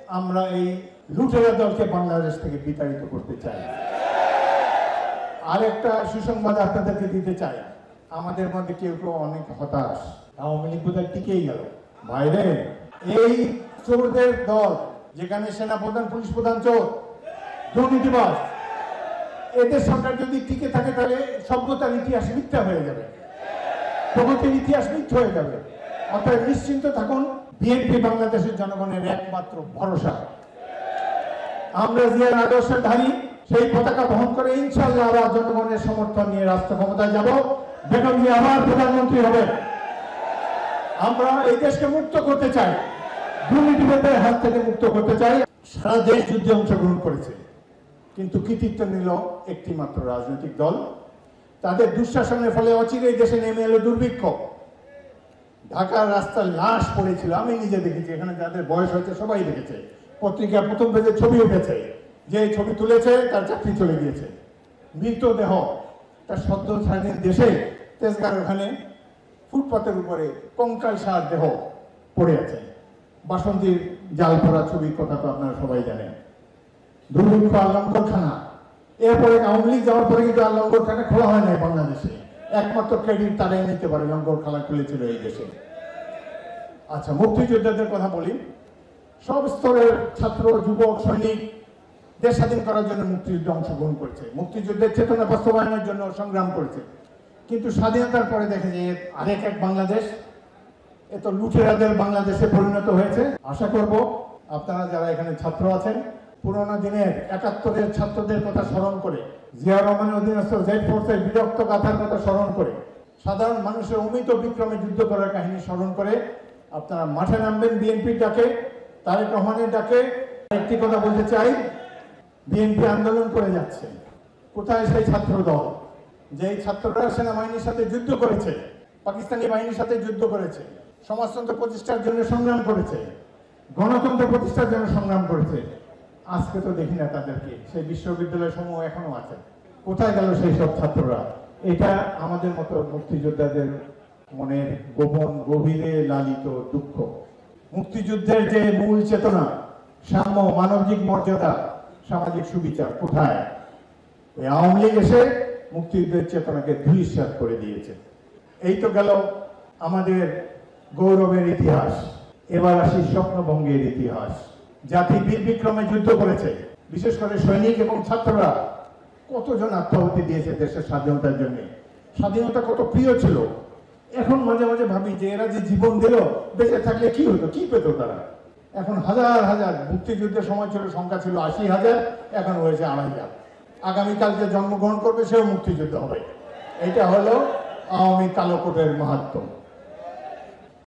আমরা এই লুটেরা দলকে বাংলাদেশ থেকে বিতাড়িত করতে চাই। আরেকটা সুসংবাদ আপনাদেরকে দিতে চাই, আমাদের মধ্যে কেউ কেউ অনেক হতাশ, আওয়ামী লীগ বোধহয় টিকেই গেল। বাইরে এই চোরদের দল, যেখানে সেনাপ্রধান পুলিশ প্রধান চোর, দুর্নীতিবাজ, এদের সরকার যদি টিকে থাকে তাহলে সভ্যতার ইতিহাস মিথ্যা হয়ে যাবে, প্রগতির ইতিহাস মিথ্যা হয়ে যাবে। অর্থাৎ নিশ্চিন্ত থাকুন, বিএনপি বাংলাদেশের জনগণের একমাত্র ভরসা। আমরা জিয়ার আদর্শের ধারী, সেই পতাকা বহন করে ইনশাআল্লাহ আবার জনগণের সমর্থন নিয়ে রাষ্ট্র ক্ষমতায় যাব, বেগম জিয়া আবার প্রধানমন্ত্রী হবে। আমরা এই দেশকে মুক্ত করতে চাই, দুর্নীতিবাদের হাত থেকে মুক্ত করতে চাই। সারা দেশ যুদ্ধে অংশগ্রহণ করেছে, কিন্তু কৃতিত্ব নিল একটি মাত্র রাজনৈতিক দল। তাদের দুঃশাসনের ফলে অচিরেই দেশে নেমে এলো দুর্ভিক্ষ। ঢাকার রাস্তায় লাশ পড়েছিল, আমি নিজে দেখেছি, এখানে যাদের বয়স হয়েছে সবাই দেখেছে, পত্রিকা প্রথম পেজে ছবি উঠেছে, যে ছবি তুলেছে তার চাকরি চলে গিয়েছে। মৃতদেহ তার সদ্য স্বাধীন দেশে তেজগাঁর ওখানে ফুটপাতের উপরে কঙ্কাল সার দেহ পড়ে আছে। বাসন্তীর জাল পড়া ছবির কথা তো আপনারা সবাই জানেন। দুর্ভিক্ষ, আর লঙ্গরখানা। এরপরে আওয়ামী লীগ যাওয়ার পরে কিন্তু আর লঙ্গরখানা খোলা হয় নাই বাংলাদেশে। একমাত্র ক্রেডিট তারাই নিতে পারে, লঙ্গরখানা খুলেছিল এই দেশে। আচ্ছা, মুক্তিযোদ্ধাদের কথা বলি। সব স্তরের ছাত্র, যুবক, সৈনিক দেশ স্বাধীন করার জন্য মুক্তিযুদ্ধে অংশগ্রহণ করেছে, মুক্তিযুদ্ধের চেতনা বাস্তবায়নের জন্য সংগ্রাম করেছে। কিন্তু স্বাধীনতার পরে দেখে যে আরেক এক বাংলাদেশ, এত লুটেরাদের বাংলাদেশে পরিণত হয়েছে। আশা করব আপনারা যারা এখানে ছাত্র আছেন, পুরোনো দিনের ৭১-এর ছাত্রদের কথা স্মরণ করে, জিয়া রহমানের অধীনস্থ জেড ফোর্সের বিরক্ত গাথার কথা স্মরণ করে, সাধারণ মানুষের অমিত বিক্রমে যুদ্ধ করার কাহিনী স্মরণ করে আপনারা মাঠে নামবেন বিএনপির ডাকে, তারেক রহমানের ডাকে। একটি কথা বলতে চাই, বিএনপি আন্দোলন করে যাচ্ছে। কোথায় সেই ছাত্র দল, যেই ছাত্ররা সেনাবাহিনীর সাথে যুদ্ধ করেছে, পাকিস্তানি বাহিনীর সাথে যুদ্ধ করেছে, সমাজতন্ত্র প্রতিষ্ঠার জন্য সংগ্রাম করেছে, গণতন্ত্র প্রতিষ্ঠার জন্য সংগ্রাম করেছে? আজকে তো দেখি না তাদেরকে। সেই বিশ্ববিদ্যালয় সমূহ এখনো আছে, কোথায় গেল সেই সব ছাত্ররা? এটা আমাদের মতো মুক্তিযোদ্ধাদের মনের গোপন গভীরে লালিত দুঃখ। মুক্তিযুদ্ধের যে মূল চেতনা, সাম্য, মানবিক মর্যাদা, সামাজিক সুবিচার, কোথায়? ওই আওয়ামী লীগ এসে মুক্তিযুদ্ধের চেতনাকে ধূলিসাৎ করে দিয়েছে। এই তো গেল আমাদের গৌরবের ইতিহাস। এবার আসি স্বপ্নভঙ্গের ইতিহাস। জাতি বীর বিক্রমে যুদ্ধ করেছে, বিশেষ করে সৈনিক এবং ছাত্ররা কতজন আত্মাহুতি দিয়েছে দেশের স্বাধীনতার জন্য। স্বাধীনতা কত প্রিয় ছিল। এখন মাঝে মাঝে ভাবি যে এরা যে জীবন দিল, বেঁচে থাকলে কি হতো, কি পেত তারা? এখন হাজার হাজার, মুক্তিযুদ্ধের সময় ছিল সংখ্যা ছিল ৮০,০০০, এখন হয়েছে ২৫০০। আগামীকাল যে জন্মগ্রহণ করবে সেও মুক্তিযুদ্ধ হবে। এটা হলো আওয়ামী কালো কোটের মাহাত্ম্য।